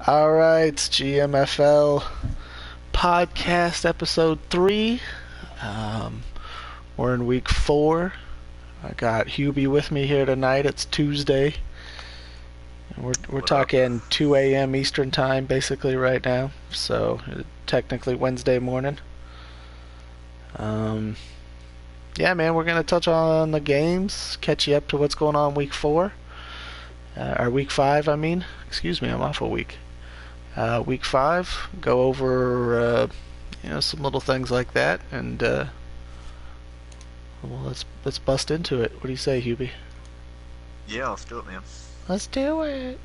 All right, GMFL podcast episode 3. Um, we're in week 4. I got Hubie with me here tonight. It's Tuesday. We're What up? talking 2 a.m. Eastern time basically right now. So technically Wednesday morning. Um, yeah, man, we're gonna touch on the games, catch you up to what's going on week 4, or week 5. I mean, excuse me, I'm off a week. Week 5, go over some little things like that, and well, let's bust into it. What do you say, Hubie? Yeah, let's do it, man. Let's do it.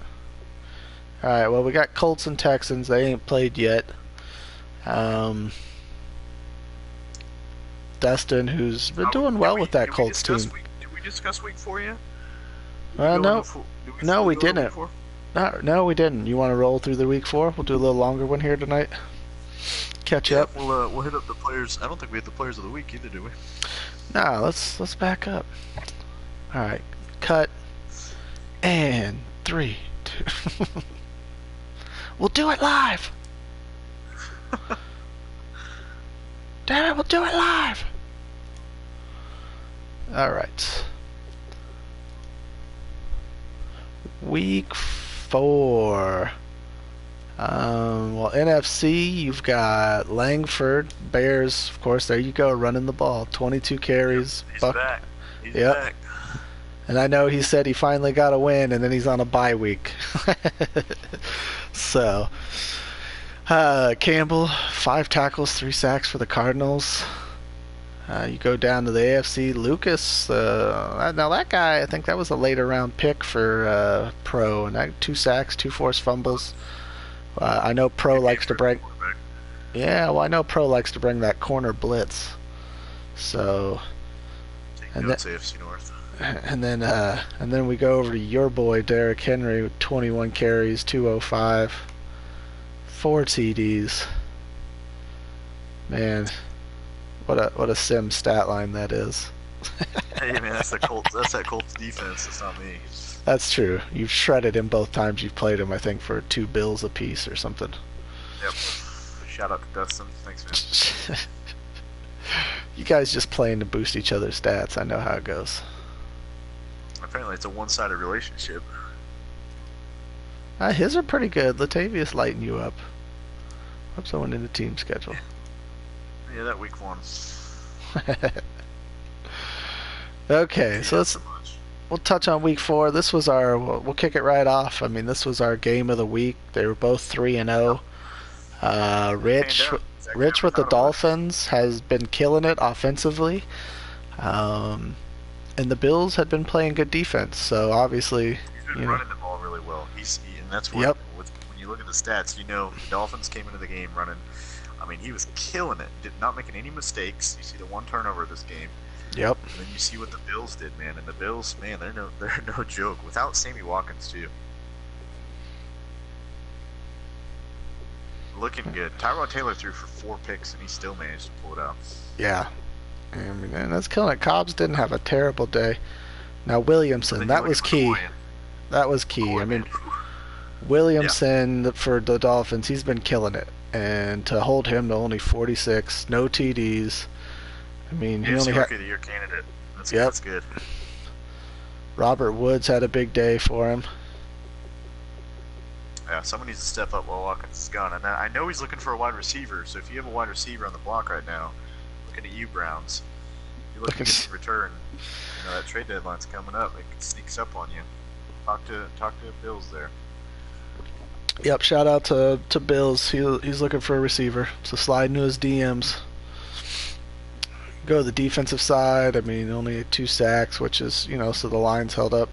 All right. Well, we got Colts and Texans. They ain't played yet. Um, Dustin, who's been doing well with that Colts team. Did we discuss week 4 yet? No, no, we didn't. Week 4? No, we didn't. You want to roll through the week 4? We'll do a little longer one here tonight. Catch up. We'll hit up the players. I don't think we hit the players of the week either, do we? Nah, let's back up. All right, cut. And 3, 2. We'll do it live. Damn it, we'll do it live. All right. Week 4. Well, NFC, you've got Langford, Bears, of course, there you go, running the ball. 22 carries. He's back. He's Yep. back. And I know he said he finally got a win, and then he's on a bye week. So, Campbell, 5 tackles, 3 sacks for the Cardinals. You go down to the AFC, Lucas. Now that guy, I think that was a later round pick for Pro, and that 2 sacks, 2 forced fumbles. I know Pro likes to bring. Yeah, well, I know Pro likes to bring that corner blitz. So, And that's AFC North. and then we go over to your boy Derrick Henry with 21 carries, 205, 4 TDs. Man, what a sim stat line that is. Hey man, that's that Colts defense. It's not me. That's true. You've shredded him both times you've played him. I think for 2 bills apiece or something. Yep. Shout out to Dustin. Thanks, man. You guys just playing to boost each other's stats. I know how it goes. Apparently, it's a one-sided relationship. His are pretty good. Latavius lighten you up. Hope someone in the team schedule. Yeah, that week 1. Okay, so we'll touch on week 4. This was we'll kick it right off. I mean, this was our game of the week. They were both 3-0. Rich with the Dolphins has been killing it offensively. And the Bills had been playing good defense, so obviously, he's been running the ball really well. And that's what, yep. When you look at the stats, the Dolphins came into the game running. I mean, he was killing it. Not making any mistakes. You see the 1 turnover this game. Yep. And then you see what the Bills did, man. And the Bills, man, they're no joke. Without Sammy Watkins too. Looking good. Tyrod Taylor threw for 4 picks, and he still managed to pull it out. Yeah. I mean, that's killing it. Cobbs didn't have a terrible day. Now Williamson, that was key. That was key. I mean, Williamson for the Dolphins, he's been killing it. And to hold him to only 46, no TDs. I mean, he only had Rookie of the Year candidate. That's good. Robert Woods had a big day for him. Yeah, someone needs to step up while Watkins is gone. And I know he's looking for a wide receiver, so if you have a wide receiver on the block right now, looking at you, Browns. You're looking to return. That trade deadline's coming up. It sneaks up on you. Talk to Bills there. Yep, shout out to Bills. He's looking for a receiver, so slide into his DMs. Go to the defensive side. I mean, only 2 sacks, which is, so the line's held up.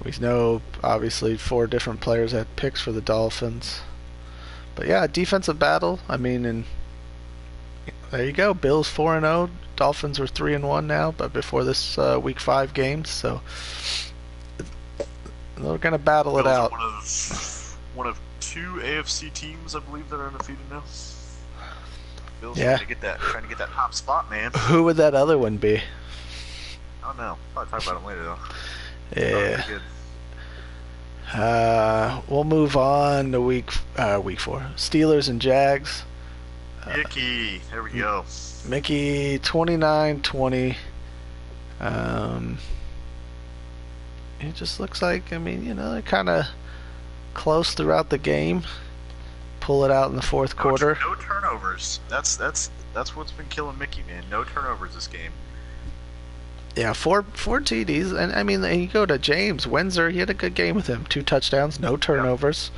We know, obviously, 4 different players had picks for the Dolphins. But yeah, defensive battle. I mean, and there you go. Bills 4-0. Dolphins were 3-1 now, but before this week 5 games, so they're gonna battle it out. One of 2 AFC teams, I believe, that are undefeated now. Bills trying to get that top spot, man. Who would that other one be? I don't know. Probably talk about him later though. Yeah. We'll move on to week 4. Steelers and Jags. Icky. There we go. Mickey 29-20. Um, it just looks like, I mean, they're kind of close throughout the game. Pull it out in the fourth quarter. No turnovers. That's what's been killing Mickey, man. No turnovers this game. Yeah, four TDs, and I mean, you go to James Windsor. He had a good game with him. 2 touchdowns, no turnovers,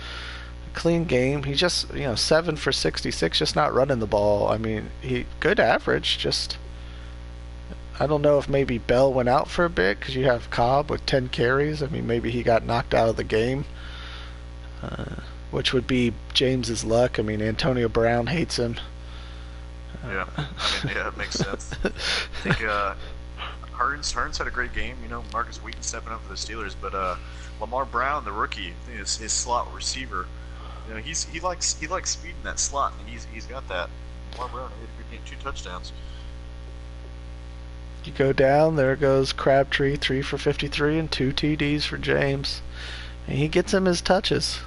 clean game. He just 7 for 66, just not running the ball. I mean, he good average. Just I don't know if maybe Bell went out for a bit because you have Cobb with 10 carries. I mean, maybe he got knocked out of the game, which would be James's luck. I mean, Antonio Brown hates him. Yeah, I mean, yeah, it makes sense. I think Hearns had a great game. Marcus Wheaton stepping up for the Steelers, but Lamar Brown, the rookie, his slot receiver, he likes speed in that slot, and he's got that. Lamar Brown had a good game, 2 touchdowns. You go down, there goes Crabtree, 3 for 53 and 2 TDs for James, and he gets him his touches.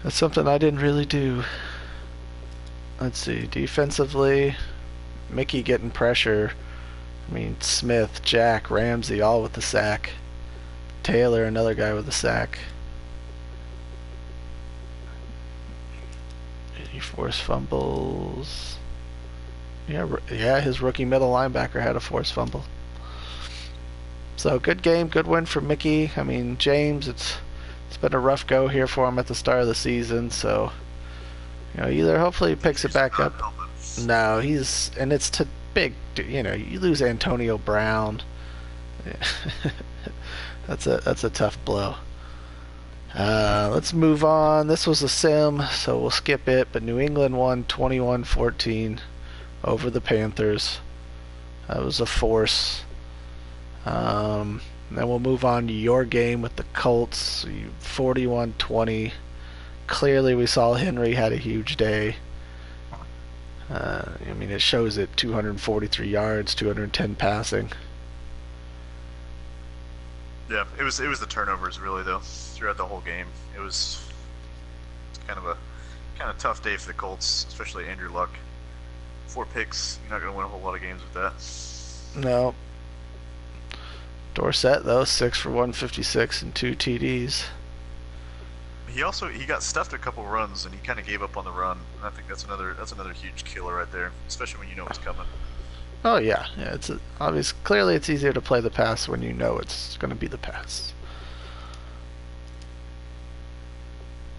That's something I didn't really do. Let's see, defensively, Mickey getting pressure. I mean, Smith, Jack, Ramsey, all with the sack. Taylor, another guy with the sack. Any forced fumbles? Yeah, his rookie middle linebacker had a forced fumble. So good game, good win for Mickey. I mean, James, it's been a rough go here for him at the start of the season. So either hopefully he picks it back up. No, it's to big. You lose Antonio Brown. That's a tough blow. Let's move on. This was a sim, so we'll skip it. But New England won 21-14 over the Panthers. That was a force. Then we'll move on to your game with the Colts, 41-20. Clearly, we saw Henry had a huge day. I mean, it shows it 243 yards, 210 passing. Yeah, it was the turnovers really though throughout the whole game. It's kind of tough day for the Colts, especially Andrew Luck. 4 picks, you're not going to win a whole lot of games with that. No. Dorsett though, 6 for 156 and 2 TDs. He got stuffed a couple runs and he kind of gave up on the run. And I think that's another huge killer right there, especially when you know it's coming. Oh yeah. It's obvious. Clearly, it's easier to play the pass when you know it's going to be the pass.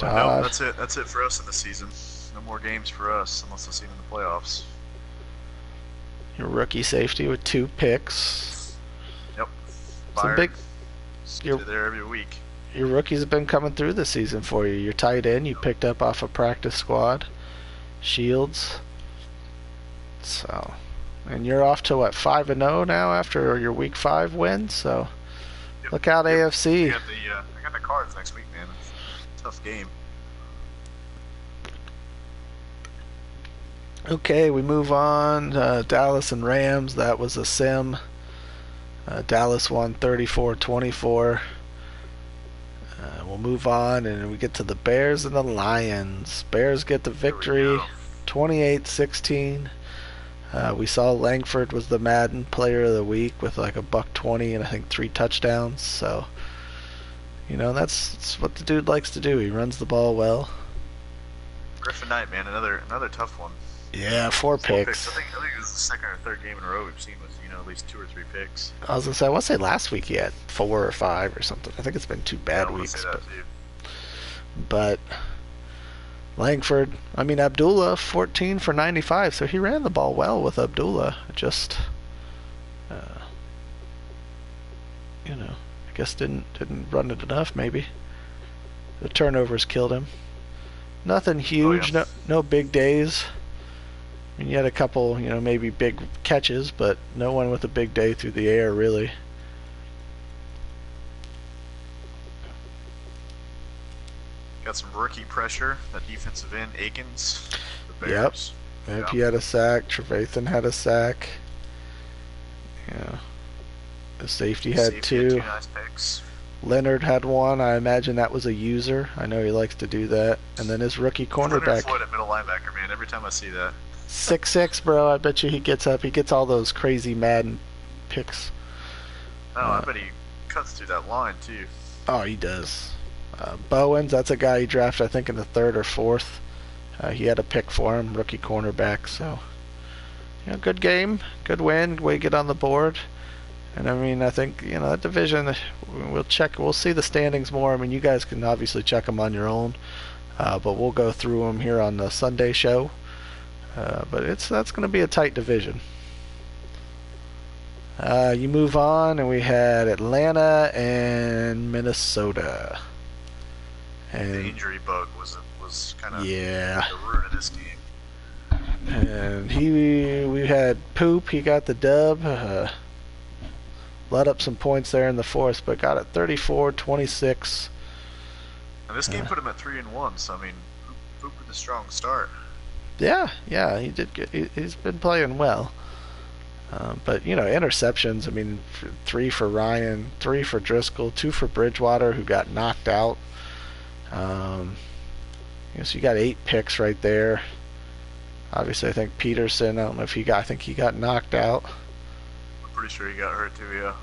No, that's it. That's it for us in the season. No more games for us unless I see them in the playoffs. Your rookie safety with 2 picks. Yep. You're there every week. Your rookies have been coming through this season for you. Your tight end you picked up off a practice squad. Shields. So, and you're off to what, 5-0 now after your week 5 win. So, look out, AFC. I got the Cards next week, man. It's a tough game. Okay, we move on. Dallas and Rams. That was a sim. Dallas won 34-24. We'll move on, and we get to the Bears and the Lions. Bears get the victory, 28-16. We saw Langford was the Madden Player of the Week with like $120 and I think 3 touchdowns. So, that's what the dude likes to do. He runs the ball well. Griffin Knight, man, another tough one. Yeah, 4 picks. I think it was the second or third game in a row we've seen with at least 2 or 3 picks. I was gonna say, I want to say last week he had 4 or 5 or something. I think it's been 2 bad weeks. But Langford, Abdullah, 14 for 95, so he ran the ball well with Abdullah. Just, I guess didn't run it enough. Maybe the turnovers killed him. Nothing huge, no big days. You had a couple, maybe big catches, but no one with a big day through the air, really. Got some rookie pressure. That defensive end, Akins. The Bears. Yep. He had a sack. Trevathan had a sack. Yeah. The safety had 2. 2 nice picks. Leonard had one. I imagine that was a user. I know he likes to do that. And then his rookie Leonard cornerback, Floyd at middle linebacker, man. Every time I see that. 6'6", bro. I bet you he gets up. He gets all those crazy Madden picks. Oh, I bet he cuts through that line too. Oh, he does. Bowens, that's a guy he drafted, I think, in the third or fourth. He had a pick for him, rookie cornerback. So, good game, good win, way to get on the board. And I mean, I think that division. We'll see the standings more. I mean, you guys can obviously check them on your own, but we'll go through them here on the Sunday show. But that's going to be a tight division. You move on, and we had Atlanta and Minnesota. And the injury bug was kind of the root of this game. And we had Poop. He got the dub. Let up some points there in the fourth, but got it 34-26. And this game put him at 3-1. So I mean, Poop with a strong start. Yeah, he did good. He's been playing well. But interceptions. I mean, 3 for Ryan, 3 for Driscoll, 2 for Bridgewater, who got knocked out. So you got 8 picks right there. Obviously, I think Peterson. I don't know if I think he got knocked out. I'm pretty sure he got hurt too. Yeah.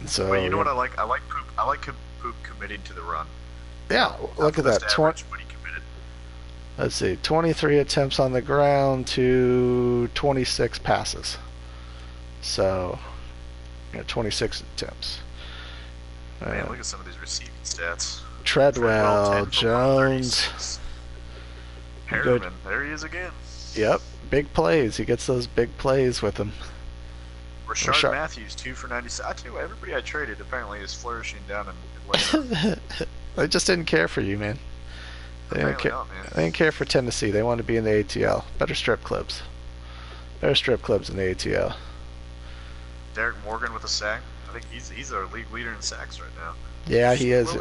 So. But you know what I like? I like Poop. I like Poop committing to the run. Yeah, look at that. Average, but he committed. Let's see, 23 attempts on the ground to 26 passes. So, 26 attempts. Man, look at some of these receiving stats. Treadwell, Jones. Harriman, there he is again. Yep, big plays. He gets those big plays with him. Rashard Matthews, 2 for 96. I tell you, everybody I traded apparently is flourishing down in Atlanta. They just didn't care for you, man. They didn't care. They didn't care for Tennessee. They wanted to be in the ATL. Better strip clubs. Better strip clubs in the ATL. Derek Morgan with a sack. I think he's our league leader in sacks right now. Yeah, he is.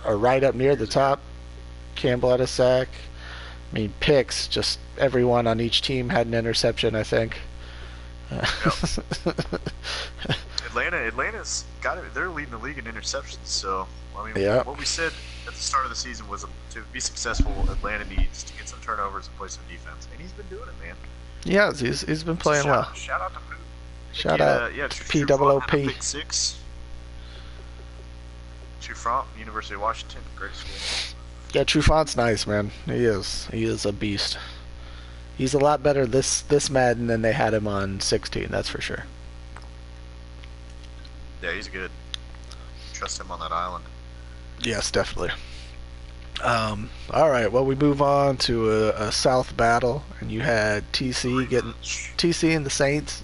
Or right up near the top. Campbell had a sack. I mean, picks. Just everyone on each team had an interception, I think. Yep. Atlanta's got it. They're leading the league in interceptions. So I mean, what we said at the start of the season was to be successful, Atlanta needs to get some turnovers and play some defense, and he's been doing it, man. Yeah, he's been playing well. Shout out to Poop. Shout out POOP. Big 6. Trufant, University of Washington, great school. Yeah, Trufant's nice, man. He is. He is a beast. He's a lot better this Madden than they had him on 16. That's for sure. Yeah, he's good. Trust him on that island. Yes, definitely. All right. Well, we move on to a South battle, and you had TC and the Saints.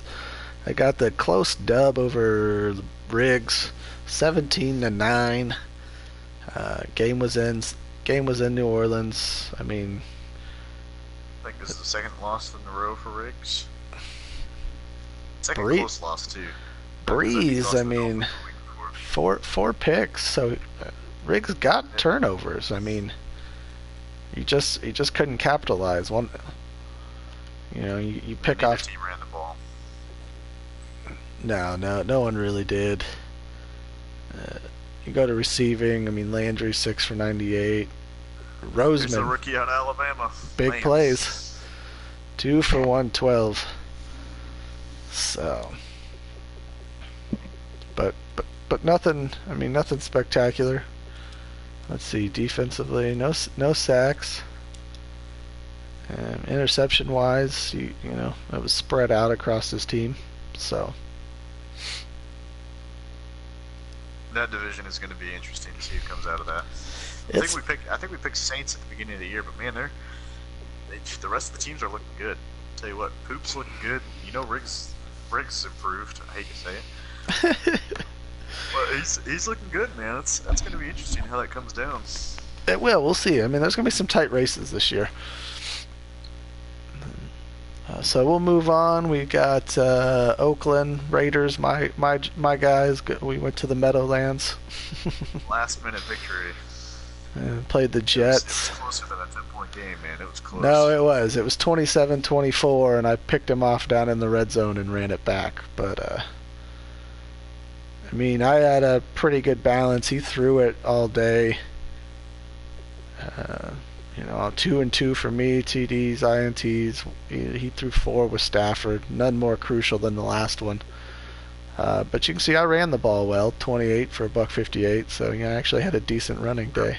They got the close dub over the Briggs, 17-9. Game was in New Orleans. I mean, I think this is the second loss in a row for Riggs. Second close loss too. Breeze, I mean, four picks. So Riggs got turnovers. I mean, he just couldn't capitalize. You pick off. Team ran the ball. No one really did. You go to receiving. I mean, Landry 6 for 98. Roseman, there's a rookie out of Alabama. Big plays. 2 for 112. So, but nothing. I mean, nothing spectacular. Let's see. Defensively, no sacks. Interception wise, it was spread out across his team. So that division is going to be interesting to see who comes out of that. I think we picked Saints at the beginning of the year, but man, the rest of the teams are looking good. I'll tell you what, Poop's looking good. Riggs improved. I hate to say it, but he's looking good, man. That's going to be interesting how that comes down. It will. We'll see. I mean, there's going to be some tight races this year. So we'll move on. We got Oakland Raiders, my guys. We went to the Meadowlands. Last minute victory. Played the Jets. It was closer than a 10-point game, man. It was close. No, it was. It was 27-24, and I picked him off down in the red zone and ran it back. But I mean, I had a pretty good balance. He threw it all day. Uh, 2 and 2 for me, TDs, INTs. He threw 4 with Stafford. None more crucial than the last one. But you can see I ran the ball well, 28 for a $158. So I actually had a decent running day.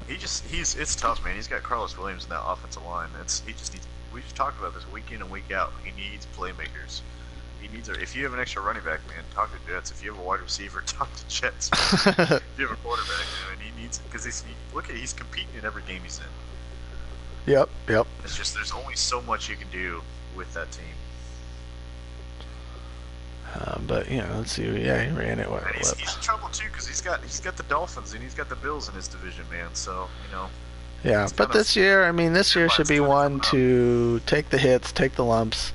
It's tough, man. He's got Carlos Williams in that offensive line. He just needs. We've talked about this week in and week out. He needs playmakers. If you have an extra running back, man, talk to Jets. If you have a wide receiver, talk to Jets. If you have a quarterback, man, he needs it because he's competing in every game he's in. Yep. It's just there's only so much you can do with that team. But let's see. Yeah, he ran it. And he's in trouble too because he's got the Dolphins and he's got the Bills in his division, man. So Yeah, but this year should be one to take the hits, take the lumps.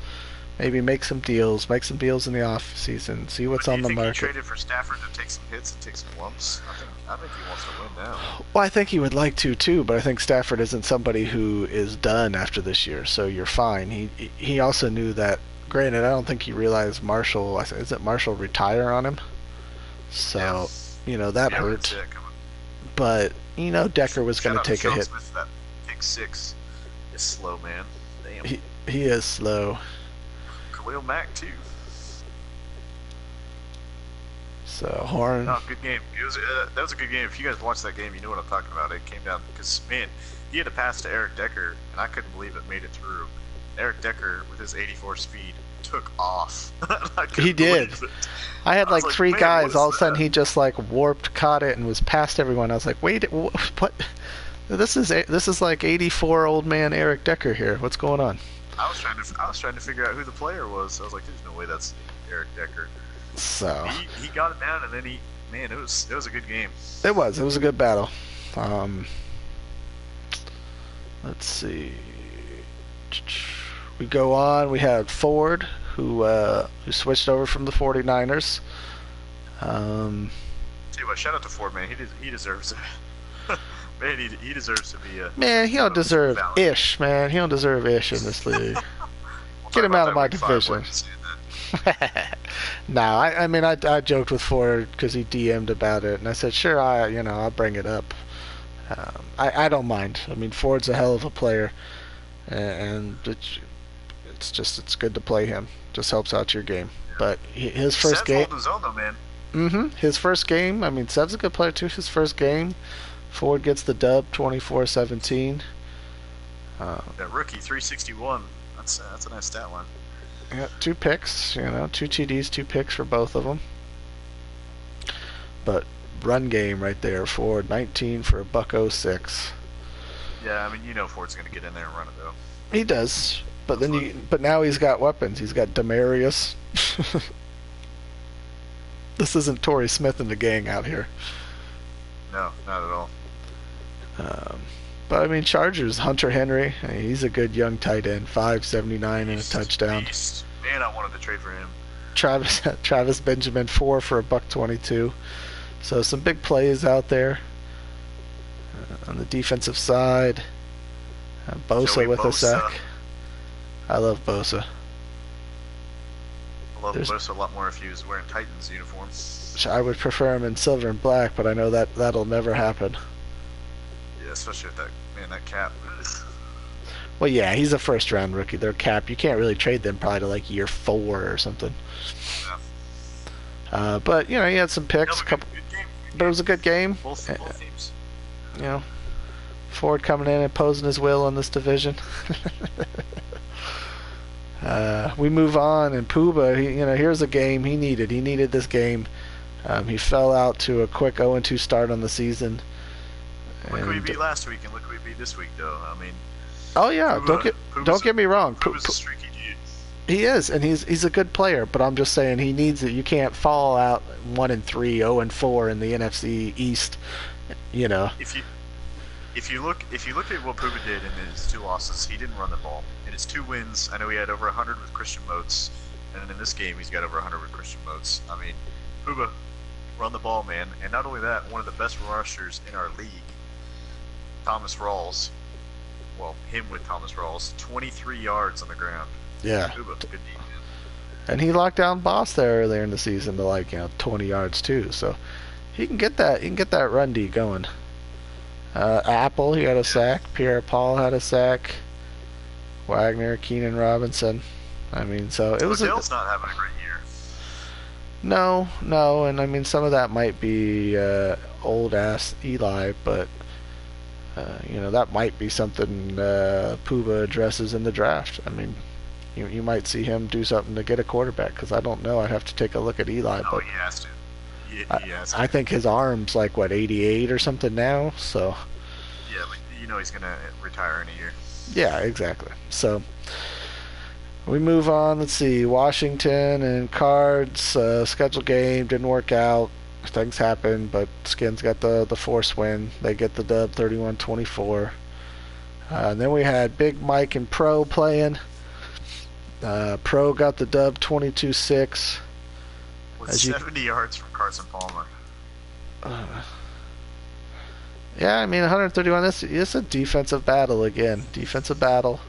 Maybe make some deals in the off season. See what's on the market. He traded for Stafford to take some hits and take some lumps. I think he wants to win now. Well, I think he would like to too, but I think Stafford isn't somebody who is done after this year, so you're fine. He also knew that. Granted, I don't think he realized Marshall retire on him, so that hurt. But Decker was going to take a hit. Smith, that pick 6 is slow, man. Damn. He is slow. Khalil Mack too. So Horn. Oh, good game. That was a good game. If you guys watched that game, you know what I'm talking about. It came down because man, he had a pass to Eric Decker, and I couldn't believe it made it through. Eric Decker with his 84 speed took off. He did. I had like 3 guys. All of a sudden, he just warped, caught it, and was past everyone. I was like, wait, what? This is like 84 old man Eric Decker here. What's going on? I was trying to figure out who the player was. I was like, there's no way that's Eric Decker. So he got it down, and then it was a good game. It was a good battle. Let's see. We go on. We had Ford, who switched over from the 49ers. Tell you what, shout out to Ford, man. He deserves it. Man, he deserves to be a... Man, he don't deserve ish, man. He don't deserve ish in this league. Get him out of my division. No, I joked with Ford because he DM'd about it, and I said, sure, I'll bring it up. I don't mind. I mean, Ford's a hell of a player, and it's good to play him. Just helps out your game. Yeah. But his first game... his own, though, man. His first game, Sev's a good player, too. His first game, Ford gets the dub, 24-17. That rookie, 361. That's a nice stat line. Yeah, 2 picks, 2 TDs, 2 picks for both of them. But run game right there, Ford, 19 for a $106. Yeah, Ford's going to get in there and run it, though. He does. But now he's got weapons. He's got Demarius. This isn't Torrey Smith and the gang out here. No, not at all. But Chargers, Hunter Henry, he's a good young tight end, 579 and a touchdown. Man, I wanted to trade for him. Travis Benjamin, 4 for a $122. So some big plays out there. On the defensive side, Bosa with a sack. I love Bosa. I love Bosa a lot more if he was wearing Titans uniform. I would prefer him in silver and black, but I know that'll never happen. Yeah, especially with that cap. Well, yeah, he's a first-round rookie. Their cap, you can't really trade them probably to year 4 or something. Yeah. But he had some picks. But it was a good game. Both teams. Ford coming in and imposing his will in this division. We move on, and Puba, here's a game he needed. He needed this game. He fell out to a quick 0-2 start on the season. Look who we beat last week, and look who we beat this week, though. Oh yeah, Puba, don't get me wrong. Puba's a streaky dude. He is, and he's a good player. But I'm just saying he needs it. You can't fall out 1-3, 0-4 in the NFC East. If you look at what Puba did in his 2 losses, he didn't run the ball. In his 2 wins, I know he had over 100 with Christian Moats, and in this game he's got over 100 with Christian Moats. Puba run the ball, man, and not only that, one of the best rushers in our league, Thomas Rawls. Well, him with Thomas Rawls, 23 yards on the ground. Yeah. Puba, good deed, man. And he locked down Boss there earlier in the season to 20 yards too. So he can get that. He can get that run D going. Apple, he had a sack. Pierre-Paul had a sack. Wagner, Keenan Robinson. I mean, so it was. Odell's not having a great year. No, and I mean some of that might be old ass Eli, but that might be something Puba addresses in the draft. I mean, you might see him do something to get a quarterback, because I don't know. I'd have to take a look at Eli, but he has to. He has to. I think his arm's like 88 or something now. So yeah, but he's gonna retire in a year. Yeah, exactly. So we move on. Let's see, Washington and Cards scheduled game didn't work out. Things happen, but Skins got the force win. They get the dub 31-24. And then we had Big Mike and Pro playing. Pro got the dub 22-6. With 70 yards from Carson Palmer. Yeah, I mean 131. It's a defensive battle again. Defensive battle.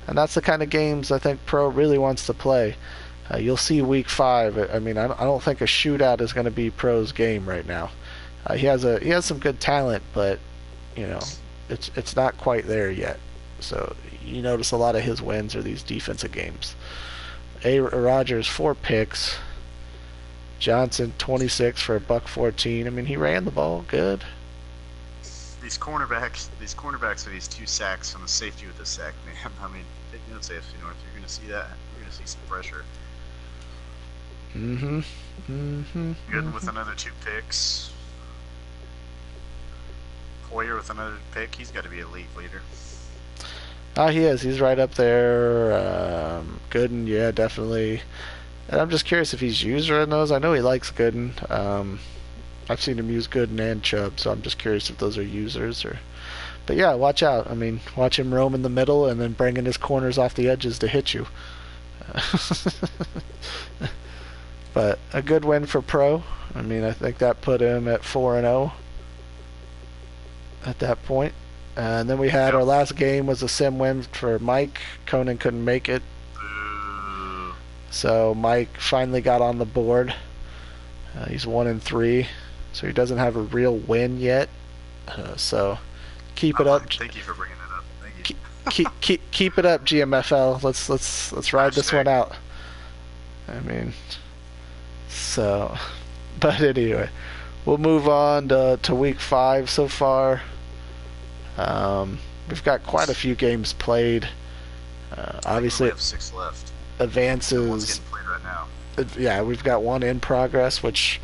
And that's the kind of games I think Pro really wants to play. You'll see week 5. I mean, I don't think a shootout is going to be Pro's game right now. He has some good talent, but it's not quite there yet. So you notice a lot of his wins are these defensive games. Rogers 4 picks. Johnson 26 for $114. I mean, he ran the ball good. These cornerbacks with these 2 sacks on the safety with the sack, man. I mean, take notes, AFC North. You're going to see that. You're going to see some pressure. Good with another 2 picks. Hoyer with another pick. He's got to be a league leader. He is. He's right up there. Gooden, yeah, definitely. And I'm just curious if he's used in those. I know he likes Gooden. I've seen him use Gooden and Chubb, so I'm just curious if those are users or. But yeah, watch out. I mean, watch him roam in the middle and then bringing his corners off the edges to hit you. But a good win for Pro. I mean, I think that put him at 4-0 at that point. And then we had our last game was a sim win for Mike. Conan couldn't make it. So Mike finally got on the board. He's 1-3. So he doesn't have a real win yet. So keep it up. Thank you for bringing it up. Thank you. keep it up, GMFL. Let's ride this one out. I mean, so, but anyway, we'll move on to week 5 so far. We've got quite a few games played. Obviously, we have 6 left. Advances. One's getting played right now. Yeah, we've got one in progress, which,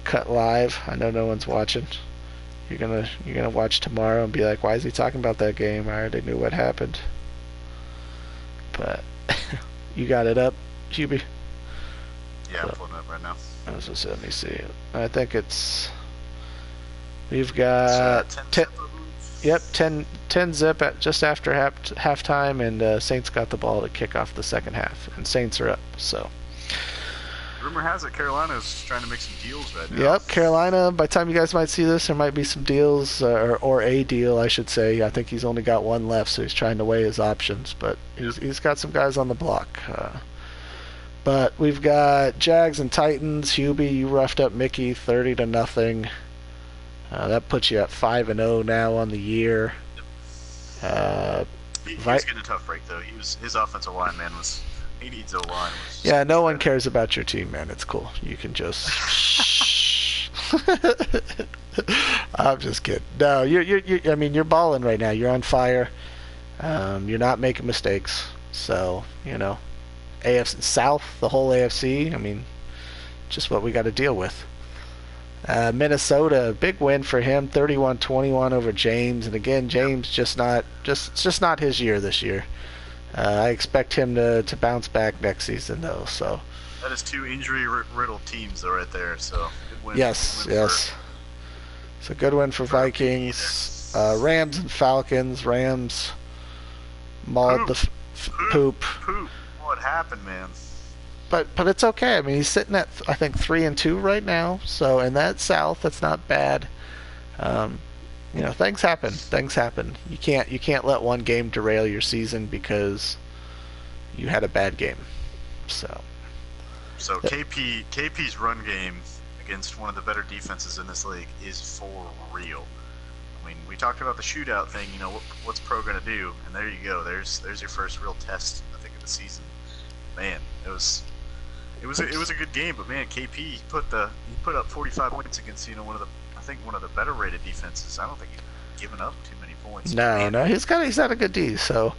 cut live. I know no one's watching. You're gonna watch tomorrow and be like, why is he talking about that game? I already knew what happened. But you got it up, Hubie? Yeah, I'm pulling it up right now. Let me see. I think we've got 10. Yep, 10 zip at just after halftime, and Saints got the ball to kick off the second half, and Saints are up. So. Rumor has it Carolina's trying to make some deals right now. Yep, Carolina. By the time you guys might see this, there might be some deals, or a deal, I should say. I think he's only got one left, so he's trying to weigh his options. But he's got some guys on the block. But we've got Jags and Titans. Hubie, you roughed up Mickey 30-0. That puts you at 5-0 now on the year. He was getting a tough break though. His offensive line, man, he needs O-line. Yeah, no one cares about your team, man. It's cool. You can just. I'm just kidding. No, I mean, you're balling right now. You're on fire. You're not making mistakes. So AFC South, the whole AFC. I mean, just what we got to deal with. Minnesota, big win for him, 31-21 over James. And again, James just not his year this year. I expect him to bounce back next season though. So that is 2 injury-riddled teams though, right there. So good win. Yes. It's a good win for Vikings. Rams and Falcons. Rams mauled the poop. What happened, man? But it's okay. I mean, he's sitting at I think 3-2 right now. So in that South, that's not bad. Things happen. You can't let one game derail your season because you had a bad game. So KP's run game against one of the better defenses in this league is for real. I mean, we talked about the shootout thing. You know, what's Pro going to do? And there you go. There's your first real test, I think, of the season. Man, it was a good game. But man, KP he put up 45 points against one of the better rated defenses. I don't think he's given up too many points. No, he's had a good D. So,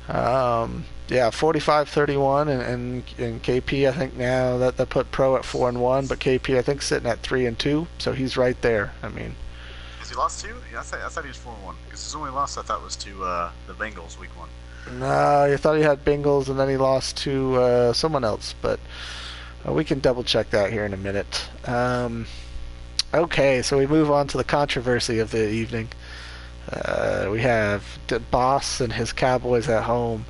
yeah, 45-31, and KP I think now that put Pro at 4-1, but KP I think sitting at 3-2, so he's right there. I mean. He lost two? Yeah, I thought he was 4-1. Because his only loss I thought was to the Bengals week 1. No, you thought he had Bengals and then he lost to someone else, but we can double check that here in a minute. Okay, so we move on to the controversy of the evening. We have the Boss and his Cowboys at home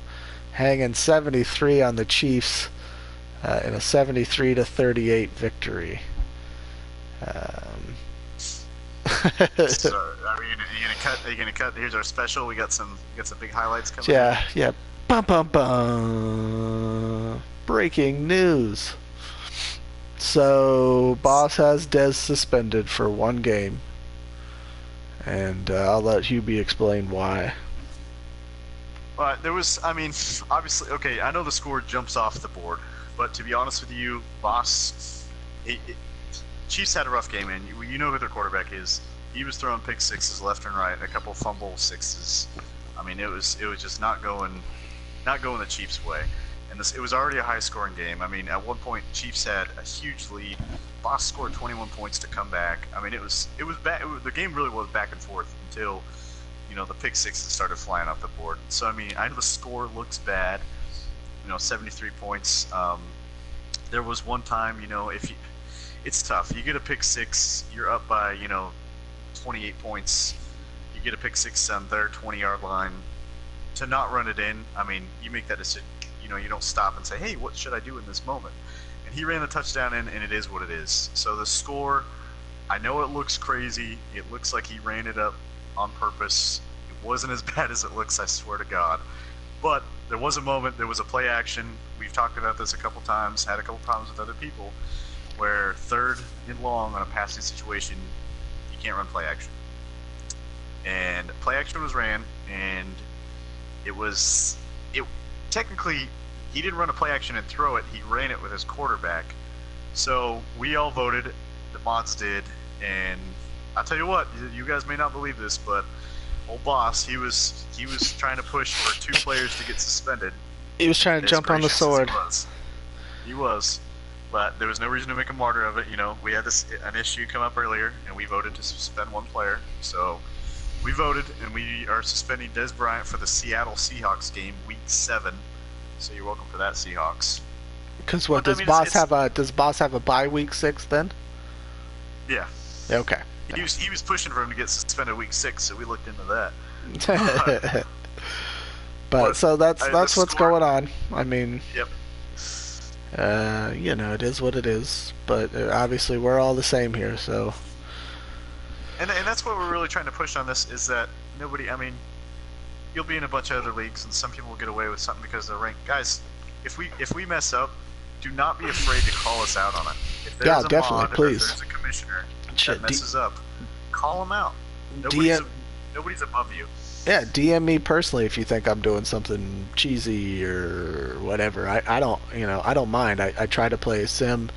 hanging 73 on the Chiefs in a 73-38 victory. So, are you gonna cut? Here's our special. We got some big highlights coming. Yeah. Bum bum bum. Breaking news. So Boss has Dez suspended for 1 game, and I'll let Hubie explain why. There was, I mean, obviously, okay. I know the score jumps off the board, but to be honest with you, Boss, Chiefs had a rough game, and you know who their quarterback is. He was throwing pick sixes left and right, a couple fumble sixes. I mean, it was just not going the Chiefs' way. And it was already a high-scoring game. I mean, at one point, Chiefs had a huge lead. Boss scored 21 points to come back. I mean, it was bad. The game really was back and forth until the pick sixes started flying off the board. So I mean, I know the score looks bad. 73 points. There was one time, it's tough. You get a pick six, you're up by 28 points. You get a pick six on their 20-yard line. To not run it in, I mean, you make that decision. You don't stop and say, hey, what should I do in this moment? And he ran the touchdown in, and it is what it is. So the score, I know it looks crazy. It looks like he ran it up on purpose. It wasn't as bad as it looks, I swear to God. But there was a moment, there was a play action. We've talked about this a couple times, had a couple problems with other people, where 3rd and long on a passing situation, you can't run play action. And play action was ran, and technically, he didn't run a play action and throw it. He ran it with his quarterback. So we all voted. The mods did. And I'll tell you what, you guys may not believe this, but old Boss, he was trying to push for 2 players to get suspended. He was trying to jump on the sword. He was. But there was no reason to make a martyr of it. We had an issue come up earlier, and we voted to suspend 1 player. So we voted, and we are suspending Dez Bryant for the Seattle Seahawks game, Week 7. So you're welcome for that, Seahawks. Because what does Boss have a bye Week 6 then? Yeah. Okay. He was pushing for him to get suspended Week 6, so we looked into that. But so that's what's going on. I mean. Yep. It is what it is. But obviously we're all the same here, so. And that's what we're really trying to push on this is that nobody. I mean, you'll be in a bunch of other leagues, and some people will get away with something because they're ranked. Guys, if we mess up, do not be afraid to call us out on it. If there's a definitely, mod, please. If there's a commissioner that messes up, call them out. Nobody's above you. Yeah, DM me personally if you think I'm doing something cheesy or whatever. I don't mind. I try to play as sim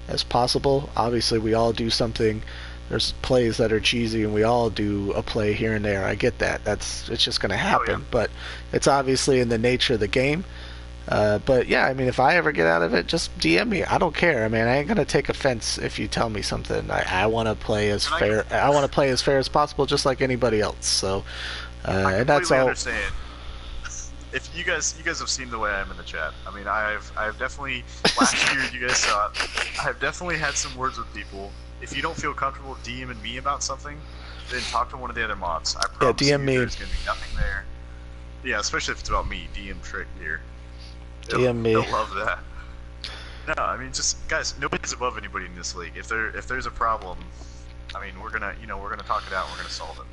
as possible. Obviously, we all do something. There's plays that are cheesy, and we all do a play here and there. I get that. It's just going to happen. Oh, yeah. But it's obviously in the nature of the game. But yeah, I mean, if I ever get out of it, just DM me. I don't care. I mean, I ain't going to take offense if you tell me something. I want to play as fair. I want to play as fair as possible, just like anybody else. So, and that's all. Understand. If you guys have seen the way I'm in the chat. I mean, I've definitely last year you guys saw it. I've definitely had some words with people. If you don't feel comfortable DMing me about something, then talk to one of the other mods. I promise DM me. There's gonna be nothing there. Yeah, especially if it's about me. DM Trick here. DM me. They'll love that. No, I mean, just guys, nobody's above anybody in this league. If there's a problem, I mean, we're gonna talk it out. We're gonna solve it.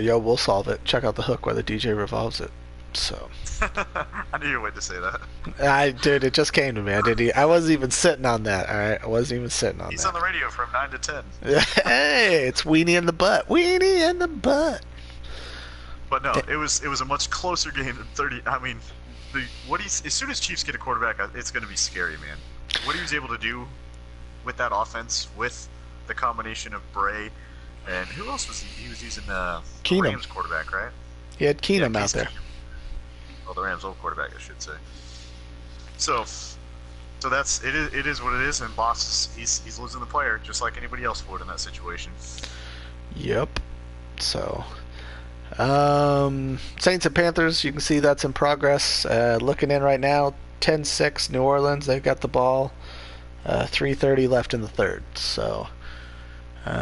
Yeah, we'll solve it. Check out the hook where the DJ revolves it. So, I knew you were waiting to say that. dude, it just came to me. I wasn't even sitting on that. All right, I wasn't even sitting on He's that. on the radio from 9 to 10. Hey, it's weenie in the butt. Weenie in the butt. But no, it was a much closer game than 30. I mean, as soon as Chiefs get a quarterback, it's going to be scary, man. What he was able to do with that offense, with the combination of Bray and who else was he? He was using the Keenum. Rams quarterback, right? He had Keenum out there. Well, the Rams old quarterback, I should say. So that's it. It is what it is, and Boss he's losing the player just like anybody else would in that situation. Yep. So, Saints and Panthers, you can see that's in progress. Looking in right now, 10-6 New Orleans. They've got the ball. 3:30 left in the third. So,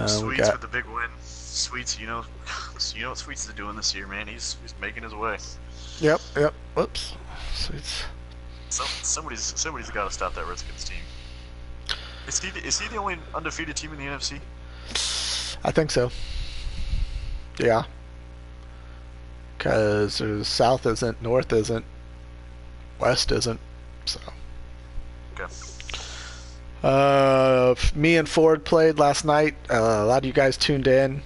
Sweets with the big win. Sweets, you know what Sweets is doing this year, man. He's making his way. Yep. Whoops. Sweets. Somebody's got to stop that Redskins team. Is he the only undefeated team in the NFC? I think so. Yeah. Because South isn't, North isn't, West isn't. So. Okay. Me and Ford played last night. A lot of you guys tuned in.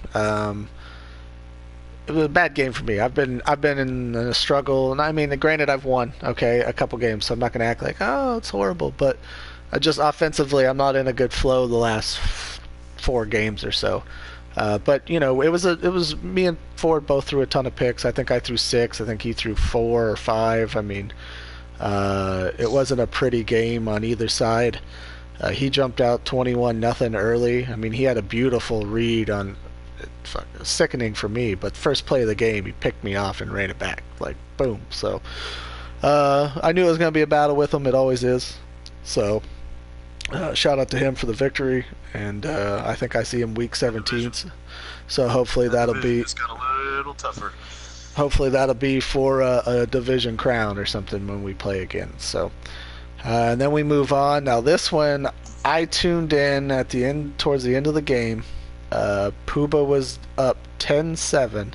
It was a bad game for me. I've been in a struggle, and I mean, granted, I've won a couple games, so I'm not gonna act like it's horrible. But I just offensively, I'm not in a good flow the last 4 games or so. But it was me and Ford both threw a ton of picks. I think I threw 6. I think he threw 4 or 5. I mean, it wasn't a pretty game on either side. He jumped out 21-0 early. I mean, he had a beautiful read on. Sickening for me, but first play of the game, he picked me off and ran it back. Like, boom. So, I knew it was going to be a battle with him. It always is. So, shout out to him for the victory. And I think I see him week 17. So, hopefully that'll be. It's got a little tougher. Hopefully that'll be for a division crown or something when we play again. So, and then we move on. Now, this one, I tuned in at the end, towards the end of the game. Puba was up 10-7,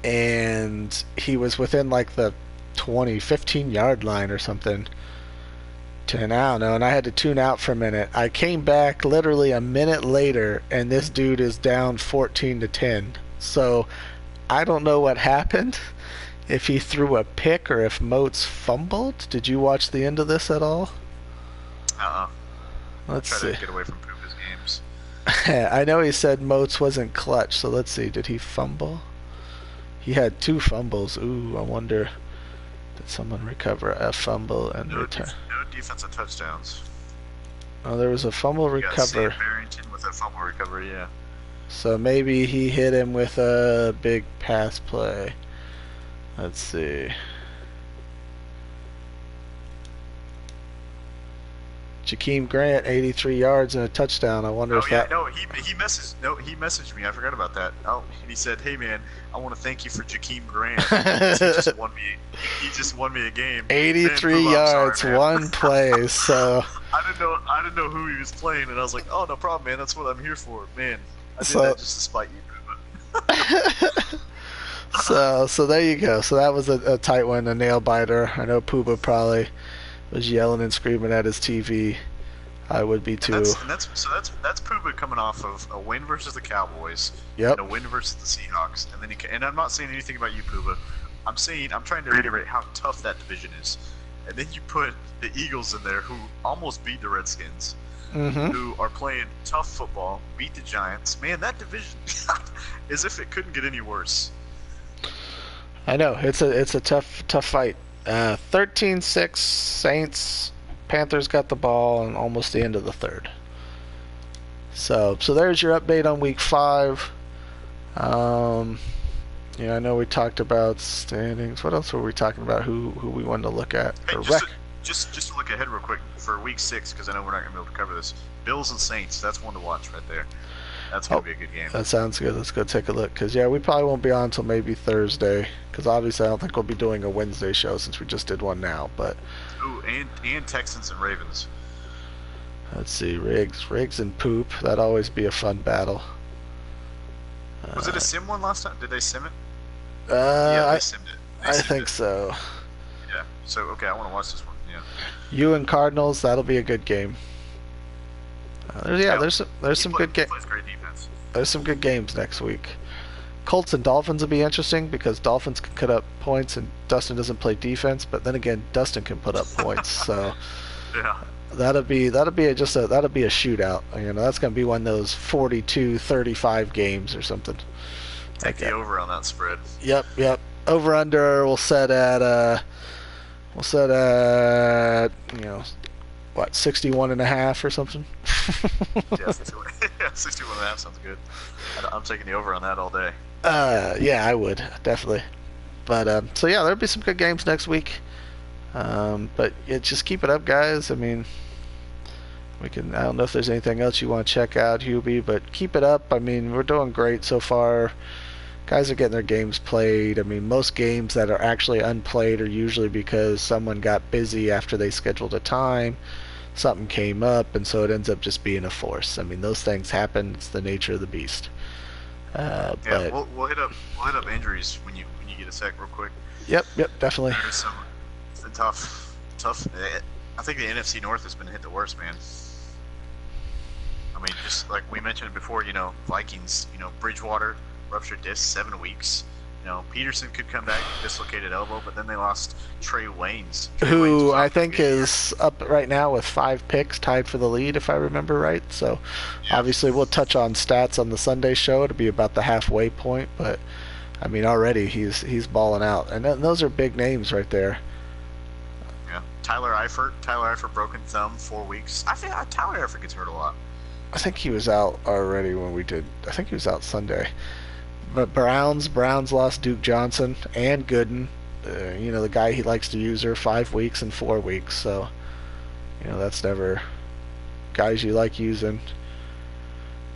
and he was within like the 15-yard line or something. I don't know, and I had to tune out for a minute. I came back literally a minute later, and this dude is down 14-10. So I don't know what happened. If he threw a pick or if Moats fumbled. Did you watch the end of this at all? Let's see. To get away from Puba's games. I know he said Moats wasn't clutch, so let's see. Did he fumble? He had 2 fumbles. Ooh, I wonder, did someone recover a fumble and return? No defensive touchdowns. Oh, there was a fumble recover. Sam Barrington with a fumble recovery, yeah. So maybe he hit him with a big pass play. Let's see. Jakeem Grant, 83 yards and a touchdown. I wonder if that. He messaged me. I forgot about that. Oh, and he said, "Hey man, I want to thank you for Jakeem Grant. He just won me a game. 83 man, yards, sorry, 1 play. So I didn't know who he was playing, and I was like, oh no problem, man. That's what I'm here for, man. I did that just to spite you." So there you go. So that was a tight one, a nail biter. I know Puba probably was yelling and screaming at his TV. I would be too. That's Puba coming off of a win versus the Cowboys, yep, and a win versus the Seahawks, and then and I'm not saying anything about you, Puba. I'm trying to reiterate how tough that division is, and then you put the Eagles in there, who almost beat the Redskins, who are playing tough football, beat the Giants. Man, that division, as if it couldn't get any worse. I know it's a tough fight. 13-6 Saints. Panthers got the ball in almost the end of the third. So there's your update on week 5. I know we talked about standings. What else were we talking about? Who we wanted to look at? Hey, just to look ahead real quick for week 6, because I know we're not going to be able to cover this. Bills and Saints. That's one to watch right there. That's going to be a good game. That sounds good. Let's go take a look. Because, we probably won't be on until maybe Thursday. Because obviously I don't think we'll be doing a Wednesday show since we just did one now. But ooh, and Texans and Ravens. Let's see. Riggs and Poop. That'd always be a fun battle. Was it a sim one last time? Did they sim it? Yeah, they simmed it. They I seem think to. so. Yeah. So okay, I want to watch this one. Yeah. You and Cardinals, that'll be a good game. Yeah, Yeah. there's some good He plays great defense. there's some good games next week. Colts and Dolphins will be interesting because Dolphins can cut up points and Dustin doesn't play defense, but then again, Dustin can put up points. So Yeah. that'll be a shootout. You know, that's going to be one of those 42-35 games or something. Take the over on that spread. Yep. Over under we'll set at you know what 61.5 or something. Yeah, 61, yeah, 61.5 sounds good. I'm taking the over on that all day. Yeah, I would definitely. But so yeah, there'll be some good games next week. But yeah, just keep it up, guys. I mean, we can. I don't know if there's anything else you want to check out, Hubie, but keep it up. I mean, we're doing great so far. Guys are getting their games played. I mean, most games that are actually unplayed are usually because someone got busy after they scheduled a time, something came up, and so it ends up just being a force. I mean, those things happen. It's the nature of the beast. Yeah, But we'll hit up injuries when you get a sec real quick. yep, definitely. There's some it's been tough. I think the NFC North has been hit the worst, man. I mean, just like we mentioned before, Vikings, Bridgewater ruptured disc 7 weeks. Peterson could come back dislocated elbow, but then they lost Trey Waynes. Who I think is up right now with 5 picks, tied for the lead, if I remember right. So Yeah. obviously we'll touch on stats on the Sunday show. It'll be about the halfway point, but I mean already he's balling out, and those are big names right there. Yeah, Tyler Eifert broken thumb 4 weeks. I think Tyler Eifert gets hurt a lot. I think he was out already when we did. I think he was out Sunday. But Browns lost Duke Johnson and Gooden. The guy he likes to use her 5 weeks and 4 weeks. So, that's never guys you like using.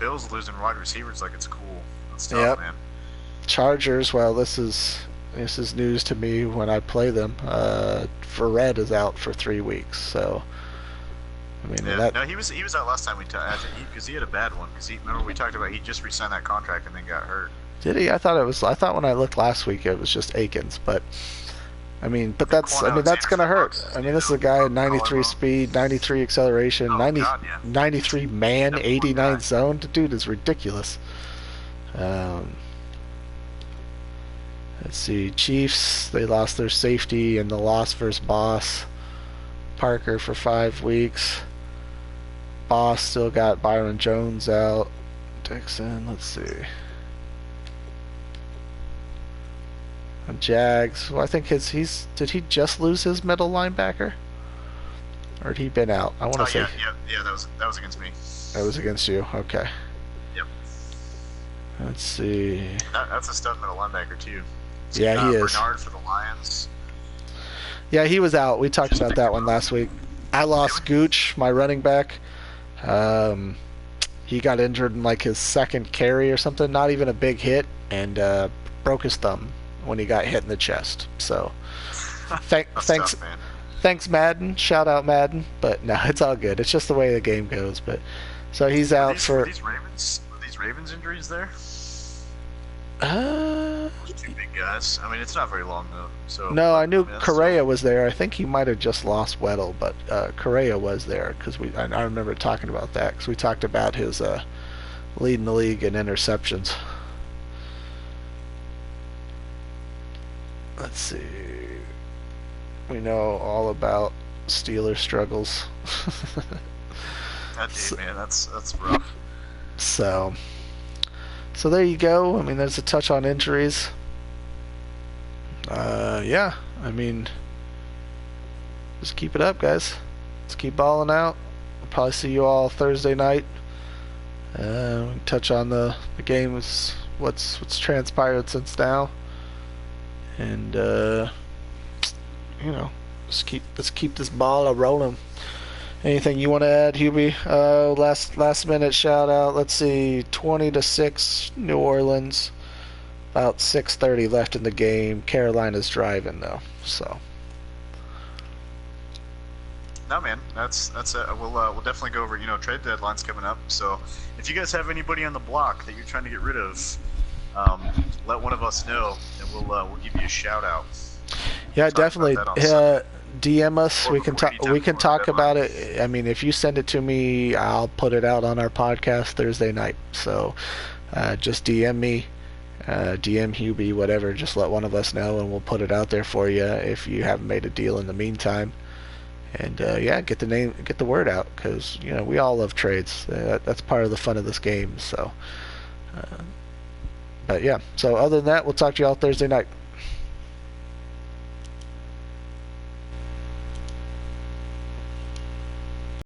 Bills losing wide receivers like it's cool. That's tough, man. Chargers. Well, this is news to me when I play them. Verrett is out for 3 weeks. So, I mean, no, he was out last time we talked because he had a bad one. Because remember we talked about he just re-signed that contract and then got hurt. Did he? I thought when I looked last week it was just Akins, but that's gonna hurt. I mean, this is a guy at 93 speed, 93 acceleration, 93 man, 89 zone. The dude is ridiculous. Let's see, Chiefs, they lost their safety in the loss versus Boss. Parker for 5 weeks. Boss still got Byron Jones out. Dixon, let's see. Jags. Well, I think did he just lose his middle linebacker? Or had he been out? I want to say. Yeah, that was against me. That was against you. Okay. Yep. Let's see. That's a stud middle linebacker too. Yeah, he is. Bernard for the Lions. Yeah, he was out. We talked about that one last week. I lost Gooch, my running back. He got injured in like his second carry or something. Not even a big hit, and broke his thumb when he got hit in the chest. So, thanks, tough, man. Thanks, Madden. Shout out Madden. But no, it's all good. It's just the way the game goes. But so he's out for. Were these Ravens injuries there? Uh, Those 2 big guys. I mean, it's not very long though. So no, I knew Correa was there. I think he might have just lost Weddle, but Correa was there because I remember talking about that because we talked about his leading the league in interceptions. Let's see. We know all about Steelers struggles. Man, that's rough. So there you go. I mean, there's a touch on injuries. Yeah. I mean, just keep it up, guys. Let's keep balling out. We'll probably see you all Thursday night. We can touch on the games, what's transpired since now. And let's keep this ball a rolling. Anything you want to add, Hubie? Last minute shout out. Let's see, 20-6 New Orleans. About 6:30 left in the game. Carolina's driving though, so. No, man, that's it. We'll definitely go over. Trade deadline's coming up, so if you guys have anybody on the block that you're trying to get rid of, let one of us know, and we'll give you a shout out. Yeah, talk about definitely. that on Sunday DM us. or We can before talk. anytime We can before the talk deadline. about it. I mean, if you send it to me, I'll put it out on our podcast Thursday night. So just DM me, DM Hubie, whatever. Just let one of us know, and we'll put it out there for you if you haven't made a deal in the meantime. And yeah, get the word out, because we all love trades. That's part of the fun of this game. So, but yeah. So other than that, we'll talk to you all Thursday night.